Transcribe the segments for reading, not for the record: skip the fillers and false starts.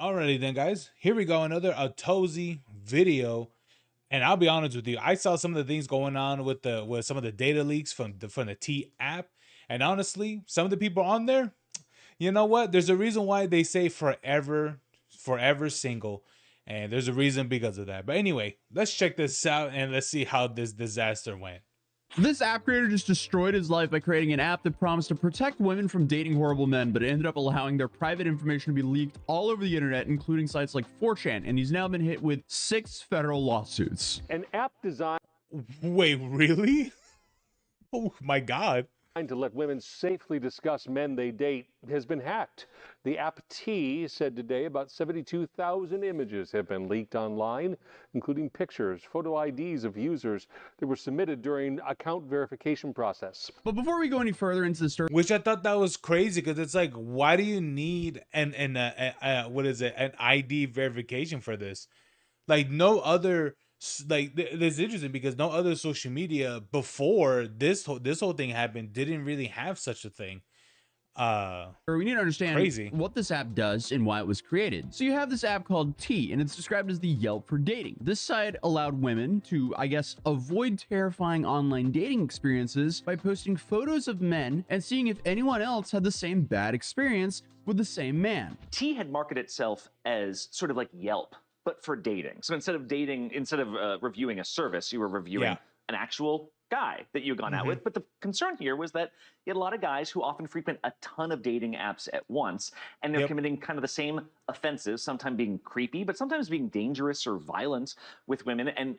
Alrighty then, guys. Here we go. Another Atozy video. And I'll be honest with you, I saw some of the things going on with some of the data leaks from the T app, and honestly, some of the people on there, you know what? There's a reason why they say forever single, and there's a reason because of that. But anyway, let's check this out and let's see how this disaster went. This app creator just destroyed his life by creating an app that promised to protect women from dating horrible men, but it ended up allowing their private information to be leaked all over the internet, including sites like 4chan, and he's now been hit with 6 federal lawsuits. An app designed Wait, really? Oh my God. to let women safely discuss men they date has been hacked. The app T said today about 72,000 images have been leaked online, including pictures, photo IDs of users that were submitted during account verification process. But before we go any further into the story, Which I thought that was crazy because it's like, why do you need what is it, an ID verification for this? Like no other, like this is interesting because no other social media before this whole thing happened didn't really have such a thing. we need to understand Crazy. what this app does and why it was created. So you have this app called T, and it's described as the Yelp for dating. This site allowed women to, I guess, avoid terrifying online dating experiences by posting photos of men and seeing if anyone else had the same bad experience with the same man. T had marketed itself as sort of like Yelp, but for dating. So instead of reviewing a service, you were reviewing an actual guy that you had gone out with. But the concern here was that you had a lot of guys who often frequent a ton of dating apps at once, and they're committing kind of the same offenses, sometimes being creepy, but sometimes being dangerous or violent with women. And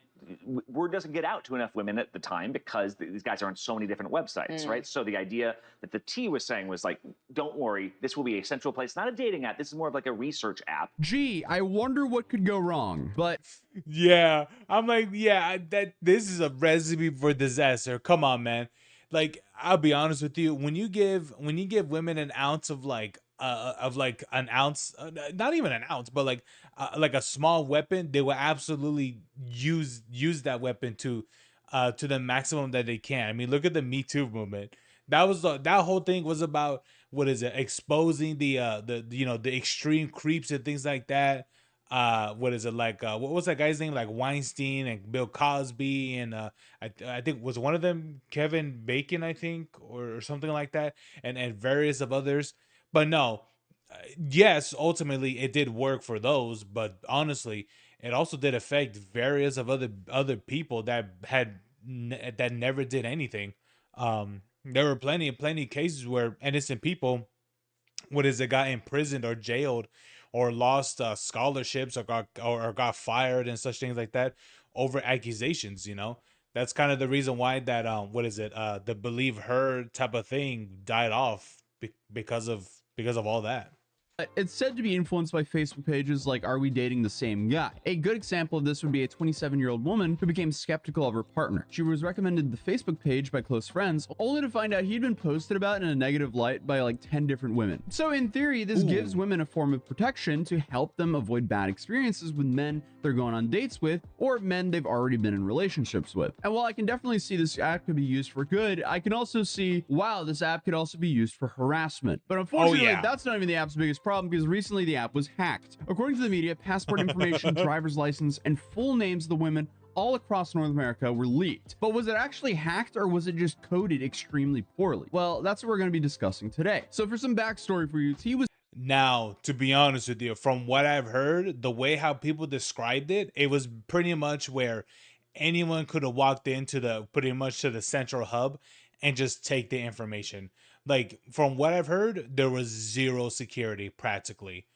word doesn't get out to enough women at the time because these guys are on so many different websites, right? So the idea that the T was saying was like, don't worry, this will be a central place, not a dating app. This is more of like a research app. Gee, I wonder what could go wrong. But Yeah, I'm like, yeah, that this is a recipe for disaster. Come on, man. Like, I'll be honest with you, when you give women an ounce of an ounce, not even an ounce, but like a small weapon, they will absolutely use that weapon to the maximum that they can. I mean, look at the Me Too movement. That whole thing was about, what is it, exposing the extreme creeps and things like that. What is it, like what was that guy's name, like Weinstein and Bill Cosby, and I think was one of them Kevin Bacon, I think, or something like that, and various of others. But no, yes, ultimately it did work for those, but honestly it also did affect various of other people that that never did anything. There were plenty of cases where innocent people, what is it, got imprisoned or jailed or lost scholarships or got fired and such things like that over accusations. That's kind of the reason why that what is it, the believe her type of thing died off because of all that. it's said to be influenced by Facebook pages like Are We Dating the Same Guy? A good example of this would be a 27-year-old woman who became skeptical of her partner. She was recommended the Facebook page by close friends, only to find out he'd been posted about in a negative light by like 10 different women. So in theory, this gives women a form of protection to help them avoid bad experiences with men they're going on dates with or men they've already been in relationships with. And while I can definitely see this app could be used for good, I can also see, wow, this app could also be used for harassment. But unfortunately, that's not even the app's biggest problem, because recently the app was hacked. According to the media, passport information, driver's license, and full names of the women all across North America were leaked. But was it actually hacked, or was it just coded extremely poorly? Well, that's what we're going to be discussing today. So for some backstory for you, T was... Now, to be honest with you, from what I've heard, the way how people described it, it was pretty much where anyone could have walked into pretty much to the central hub and just take the information. Like, from what I've heard, there was zero security practically.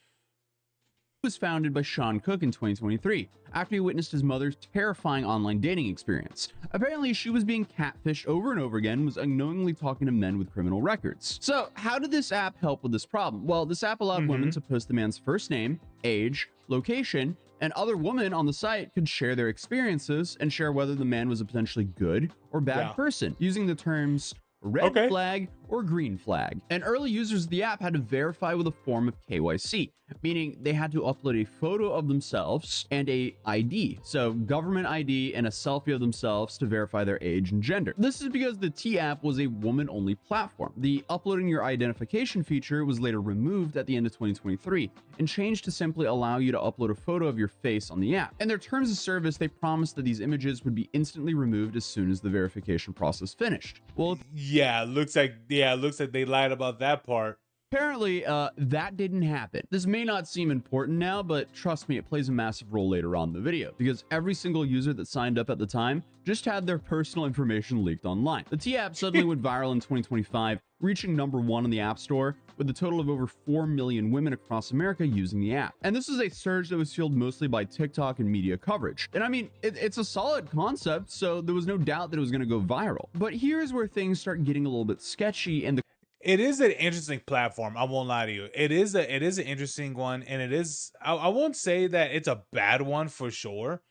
Was founded by Sean Cook in 2023 after he witnessed his mother's terrifying online dating experience. Apparently, she was being catfished over and over again and was unknowingly talking to men with criminal records. So how did this app help with this problem? Well, this app allowed women to post the man's first name, age, location, and other women on the site could share their experiences and share whether the man was a potentially good or bad person, using the terms red flag or green flag. And early users of the app had to verify with a form of KYC, meaning they had to upload a photo of themselves and a ID, so government ID and a selfie of themselves to verify their age and gender. This is because the T app was a woman-only platform. The uploading your identification feature was later removed at the end of 2023 and changed to simply allow you to upload a photo of your face on the app. In their terms of service, they promised that these images would be instantly removed as soon as the verification process finished. Well, Yeah, looks like they lied about that part. apparently, that didn't happen. This may not seem important now, but trust me, it plays a massive role later on in the video, because every single user that signed up at the time just had their personal information leaked online. The T app suddenly went viral in 2025, reaching #1 on the App Store, with a total of over 4 million women across America using the app. And this is a surge that was fueled mostly by TikTok and media coverage. And I mean, it's a solid concept, so there was no doubt that it was going to go viral. But here's where things start getting a little bit sketchy, and It is an interesting platform. I won't lie to you. It is an interesting one, and it is. I won't say that it's a bad one for sure,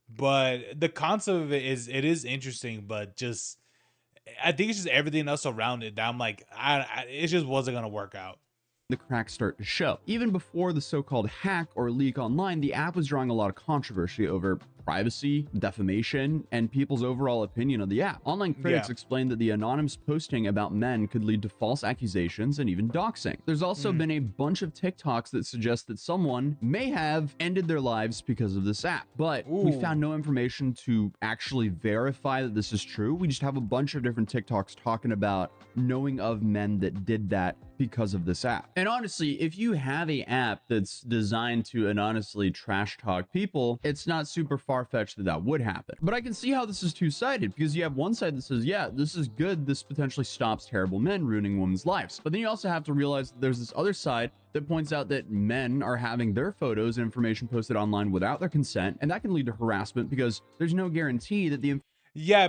but the concept of it is interesting. But just I think it's just everything else around it that I'm like, it just wasn't gonna work out. the cracks start to show. Even before the so-called hack or leak online, the app was drawing a lot of controversy over privacy, defamation, and people's overall opinion of the app. Online critics explained that the anonymous posting about men could lead to false accusations and even doxing. There's also been a bunch of TikToks that suggest that someone may have ended their lives because of this app, but we found no information to actually verify that this is true. We just have a bunch of different TikToks talking about knowing of men that did that because of this app. And honestly, if you have an app that's designed to anonymously trash talk people, it's not super far-fetched that that would happen. But I can see how this is two-sided, because you have one side that says, yeah, this is good, this potentially stops terrible men ruining women's lives. But then you also have to realize that there's this other side that points out that men are having their photos and information posted online without their consent, and that can lead to harassment because there's no guarantee that the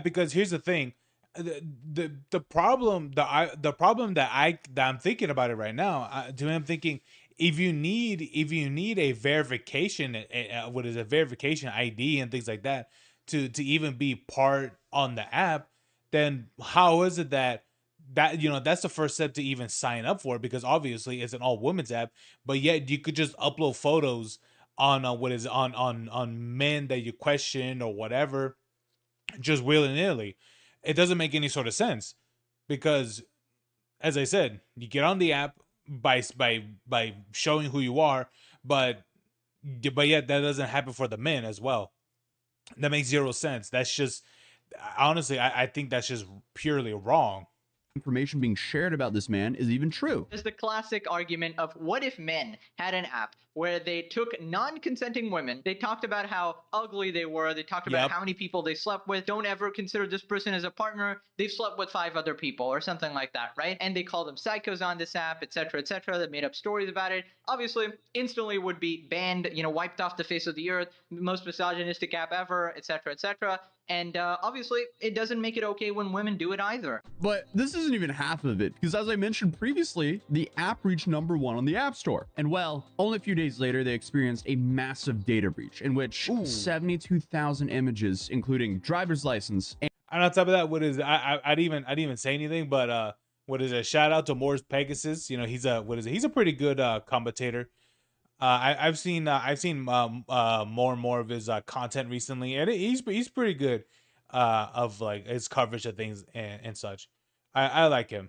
because here's the thing. The problem that I'm thinking about it right now, I'm thinking if you need a verification, what is a verification ID and things like that to even be part on the app, then how is it that that's the first step to even sign up for it? Because obviously it's an all women's app, but yet you could just upload photos on on men that you question or whatever, just willy-nilly. It doesn't make any sort of sense, because as I said, you get on the app by showing who you are, but yet that doesn't happen for the men as well. That makes zero sense. That's just, honestly, I think that's just purely wrong. information being shared about this man is even true. There's the classic argument of what if men had an app where they took non-consenting women, they talked about how ugly they were, they talked about how many people they slept with, don't ever consider this person as a partner, they've slept with 5 other people or something like that, right? And they called them psychos on this app, etc., etc. They made up stories about it. Obviously, instantly would be banned, wiped off the face of the earth, most misogynistic app ever, etc., etc. And obviously, it doesn't make it okay when women do it either. But this isn't even half of it, because as I mentioned previously, the app reached #1 on the App Store. And well, only a few days later, they experienced a massive data breach in which 72,000 images, including driver's license. And on top of that, what is I didn't even say anything, but what is it? Shout out to Morris Pegasus. He's a pretty good commentator. I've seen more and more of his content recently, and he's pretty good of like his coverage of things and such. I like him.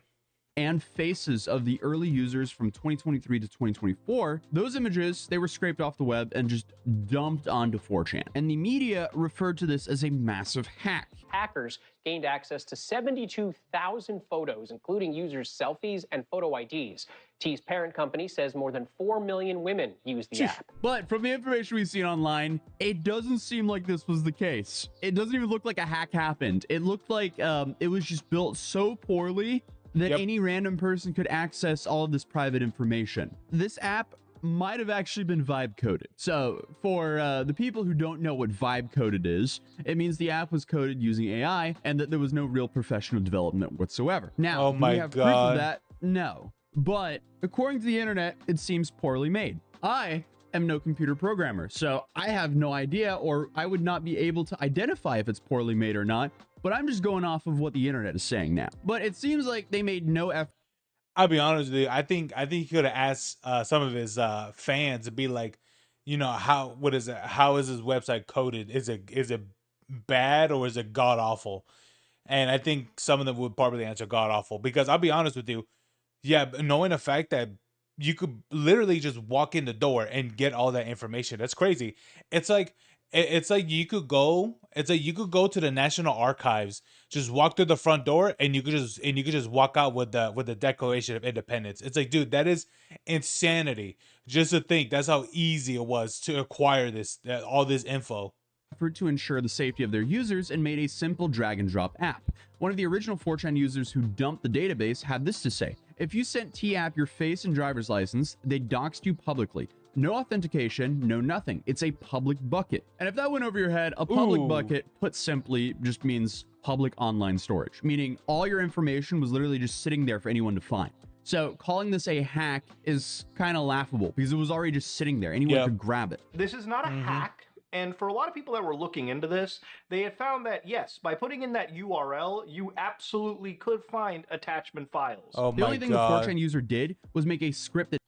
And faces of the early users from 2023 to 2024, those images, they were scraped off the web and just dumped onto 4chan. And the media referred to this as a massive hack. Hackers gained access to 72,000 photos, including users' selfies and photo IDs. T's parent company says more than 4 million women use the app. But from the information we've seen online, it doesn't seem like this was the case. It doesn't even look like a hack happened. It looked like it was just built so poorly that any random person could access all of this private information. This app might have actually been vibe coded. So for the people who don't know what vibe coded is, it means the app was coded using AI and that there was no real professional development whatsoever. Now, do we have proof of that? No. But according to the internet, it seems poorly made. I am no computer programmer, so I have no idea, or I would not be able to identify if it's poorly made or not, but I'm just going off of what the internet is saying now. But it seems like they made no effort. I'll be honest with you. I think he could have asked some of his fans to be like, you know, what is it? How is his website coded? Is it bad or is it god awful? And I think some of them would probably answer god awful, because I'll be honest with you. Yeah, knowing the fact that you could literally just walk in the door and get all that information, that's crazy. It's like it's like you could go. It's like you could go to the National Archives, just walk through the front door, and you could just walk out with the Declaration of Independence. It's like, dude, that is insanity. Just to think that's how easy it was to acquire all this info. To ensure the safety of their users and made a simple drag and drop app. One of the original 4chan users who dumped the database had this to say: if you sent T-App your face and driver's license, they doxed you publicly. No authentication, no nothing. It's a public bucket. And if that went over your head, a public bucket, put simply, just means public online storage, meaning all your information was literally just sitting there for anyone to find. So calling this a hack is kind of laughable because it was already just sitting there. Anyone could grab it. This is not a hack. And for a lot of people that were looking into this, they had found that, yes, by putting in that URL, you absolutely could find attachment files. Oh my god. The only thing the 4chan user did was make a script that...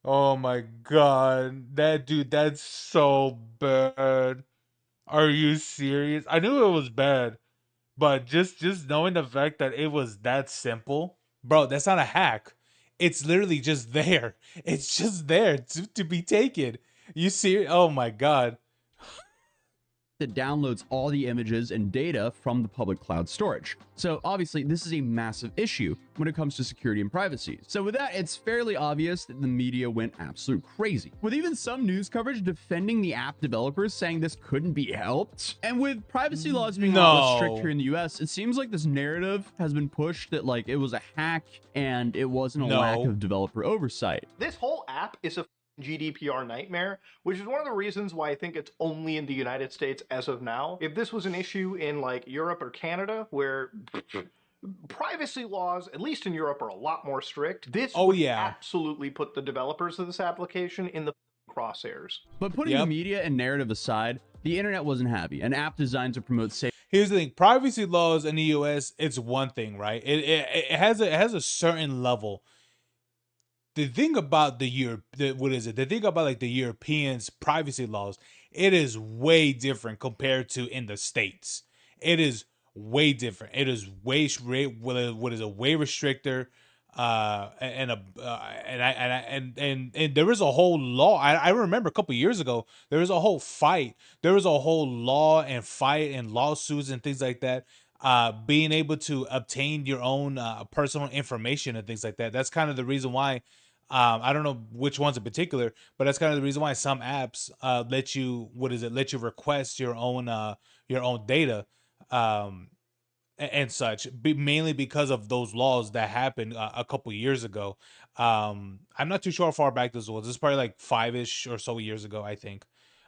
Oh my god. That's so bad. Are you serious? I knew it was bad, but just knowing the fact that it was that simple, bro, that's not a hack. It's literally just there. It's just there to be taken. You see? Oh my god. that downloads all the images and data from the public cloud storage. So obviously this is a massive issue when it comes to security and privacy. So with that, it's fairly obvious that the media went absolute crazy, with even some news coverage defending the app developers, saying this couldn't be helped. And with privacy laws being a lot less strict here in the US, it seems like this narrative has been pushed that like it was a hack and it wasn't a lack of developer oversight. This whole app is a GDPR nightmare, which is one of the reasons why I think it's only in the United States as of now. If this was an issue in like Europe or Canada, where privacy laws, at least in Europe, are a lot more strict, this would absolutely put the developers of this application in the crosshairs. But putting the media and narrative aside, the internet wasn't happy. An app designed to promote safety. Here's the thing: privacy laws in the US, it's one thing, right? It has a certain level. The thing about the thing about like the Europeans' privacy laws, it is way different compared to in the States. It is way different. It is way way restrictor, and there was a whole law. I remember a couple years ago there was a whole fight. There was a whole law and fight and lawsuits and things like that. Being able to obtain your own personal information and things like that. That's kind of the reason why. I don't know which ones in particular, but that's kind of the reason why some apps let you request your own data and such, mainly because of those laws that happened a couple years ago. I'm not too sure how far back this was. This is probably like 5-ish or so years ago, I think.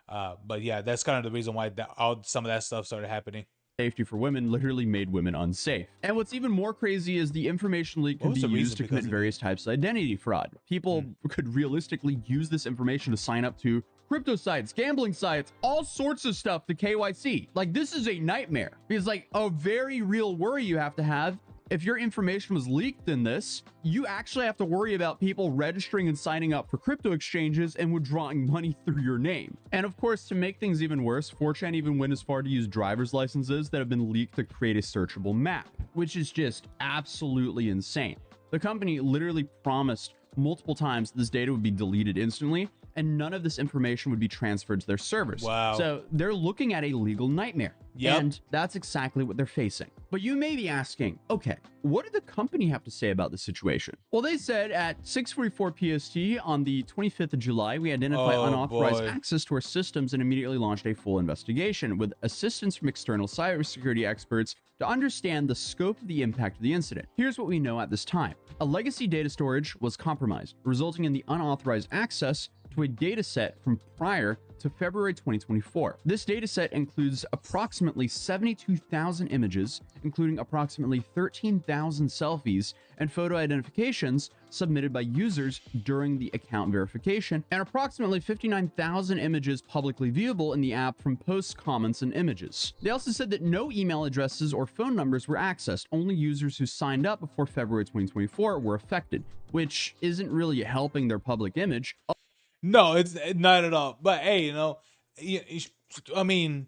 But yeah, that's kind of the reason why some of that stuff started happening. Safety for women literally made women unsafe. And what's even more crazy is the information leak could be used to commit various types of identity fraud. People could realistically use this information to sign up to crypto sites, gambling sites, all sorts of stuff to KYC. Like, this is a nightmare, because like a very real worry you have to have if your information was leaked in this, you actually have to worry about people registering and signing up for crypto exchanges and withdrawing money through your name. And of course, to make things even worse, 4chan even went as far to use driver's licenses that have been leaked to create a searchable map, which is just absolutely insane. The company literally promised multiple times this data would be deleted instantly, and none of this information would be transferred to their servers. Wow. So they're looking at a legal nightmare. And that's exactly what they're facing. But you may be asking, okay, what did the company have to say about the situation? Well, they said at 6:44 PST on the 25th of July, we identified unauthorized access to our systems and immediately launched a full investigation with assistance from external cybersecurity experts to understand the scope of the impact of the incident. Here's what we know at this time. A legacy data storage was compromised, resulting in the unauthorized access to a data set from prior to February 2024. This data set includes approximately 72,000 images, including approximately 13,000 selfies and photo identifications submitted by users during the account verification, and approximately 59,000 images publicly viewable in the app from posts, comments, and images. They also said that no email addresses or phone numbers were accessed. Only users who signed up before February 2024 were affected, which isn't really helping their public image. No, it's not at all. But hey, you know, I mean,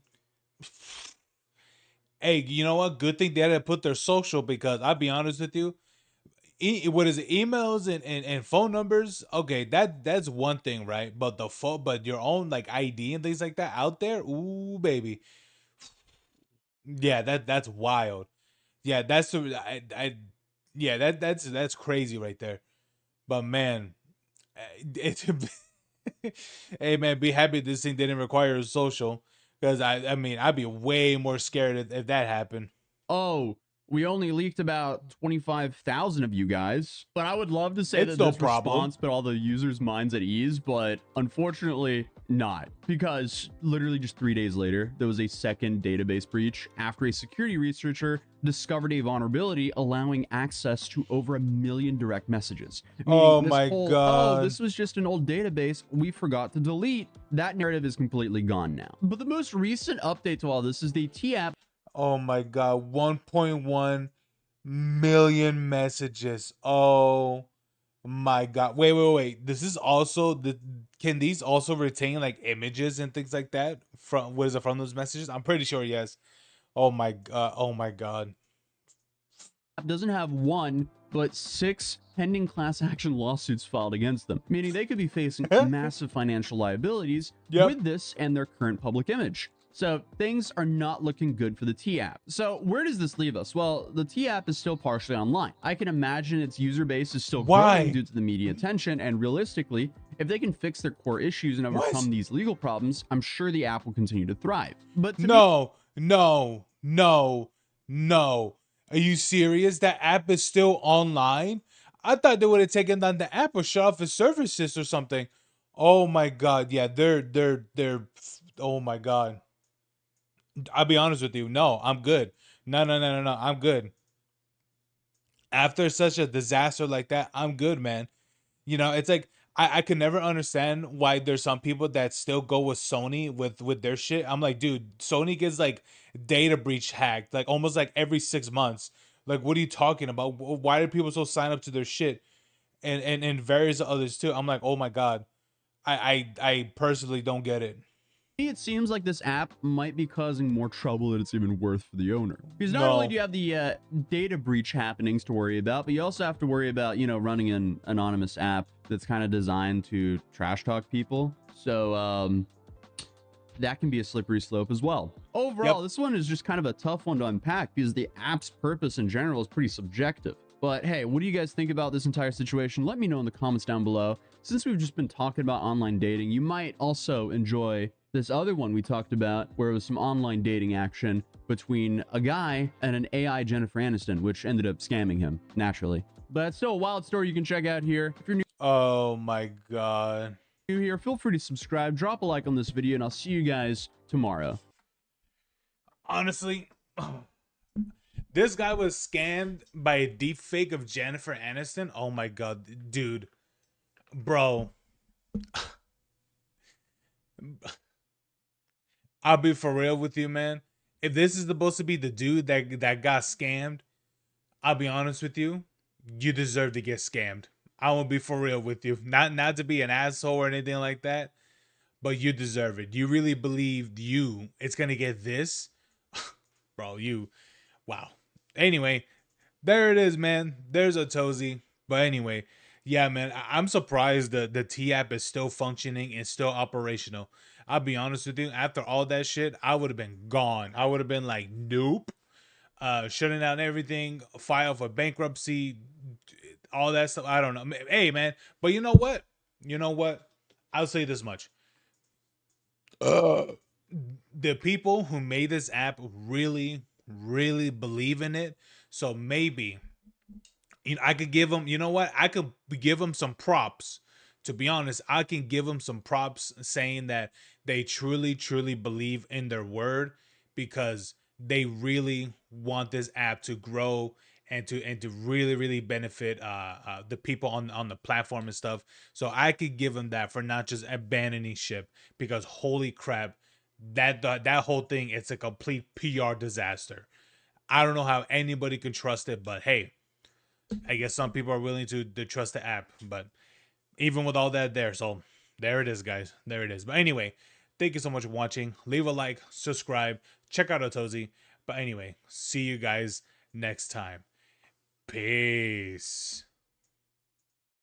hey, you know what? Good thing they had to put their social, because I'll be honest with you, what is it, emails and phone numbers? Okay, that's one thing, right? But the phone, but your own like ID and things like that out there, ooh, baby, yeah, that's wild. Yeah, yeah, that's crazy right there. But man, it's hey man, be happy this thing didn't require a social, because I mean I'd be way more scared if that happened. Oh, we only leaked about 25,000 of you guys, but I would love to say It's that no this problem. response put all the users' minds at ease, but unfortunately not, because literally just 3 days later, there was a second database breach after a security researcher discovered a vulnerability allowing access to over 1 million direct messages. Oh Meaning this my whole, God. oh, this was just an old database we forgot to delete, that narrative is completely gone now. But the most recent update to all this is the T-app. Oh my God, 1.1 million messages. Oh my God. Wait. This is also can these also retain like images and things like that from, what is it, from those messages? I'm pretty sure yes. Oh my God. Oh my God. Doesn't have one, but 6 pending class action lawsuits filed against them, meaning they could be facing massive financial liabilities with this and their current public image. So things are not looking good for the T-app. So where does this leave us? Well, the T-app is still partially online. I can imagine its user base is still growing due to the media attention, and realistically, if they can fix their core issues and overcome these legal problems, I'm sure the app will continue to thrive. But no. Are you serious? That app is still online? I thought they would have taken down the app or shut off its services or something. Oh my God. Yeah, they're oh my God. I'll be honest with you. No, I'm good. No. I'm good. After such a disaster like that, I'm good, man. You know, it's like I could never understand why there's some people that still go with Sony with their shit. I'm like, dude, Sony gets like data breach hacked like almost like every 6 months. Like, what are you talking about? Why do people so sign up to their shit? And various others too. I'm like, oh my God, I personally don't get it. it seems like this app might be causing more trouble than it's even worth for the owner. Because not only do you have the data breach happenings to worry about, but you also have to worry about, you know, running an anonymous app that's kind of designed to trash talk people. So that can be a slippery slope as well. Overall, this one is just kind of a tough one to unpack because the app's purpose in general is pretty subjective. But hey, what do you guys think about this entire situation? Let me know in the comments down below. Since we've just been talking about online dating, you might also enjoy this other one we talked about where it was some online dating action between a guy and an AI Jennifer Aniston, which ended up scamming him, naturally. But it's still a wild story you can check out here. If you're new, oh my God, here, feel free to subscribe, drop a like on this video, and I'll see you guys tomorrow. Honestly, this guy was scammed by a deep fake of Jennifer Aniston. Oh my God, dude, bro. I'll be for real with you, man. If this is supposed to be the dude that got scammed, I'll be honest with you. You deserve to get scammed. I won't be for real with you. Not to be an asshole or anything like that, but you deserve it. You really believed it's gonna get this, bro? Wow. Anyway, there it is, man. There's Atozy. But anyway, yeah, man. I'm surprised the T app is still functioning and still operational. I'll be honest with you. After all that shit, I would have been gone. I would have been like, nope. Shutting down everything, file for bankruptcy, all that stuff. I don't know. Hey, man. But you know what? I'll say this much. The people who made this app really, really believe in it. So maybe, I could give them, I could give them some props to be honest, I can give them some props saying that they truly, truly believe in their word, because they really want this app to grow and to really, really benefit the people on the platform and stuff. So I could give them that for not just abandoning ship, because holy crap, that whole thing, it's a complete PR disaster. I don't know how anybody can trust it, but hey, I guess some people are willing to trust the app. But even with all that there, so there it is, guys. There it is. But anyway, thank you so much for watching. Leave a like, subscribe, check out Atozy. But anyway, see you guys next time. Peace.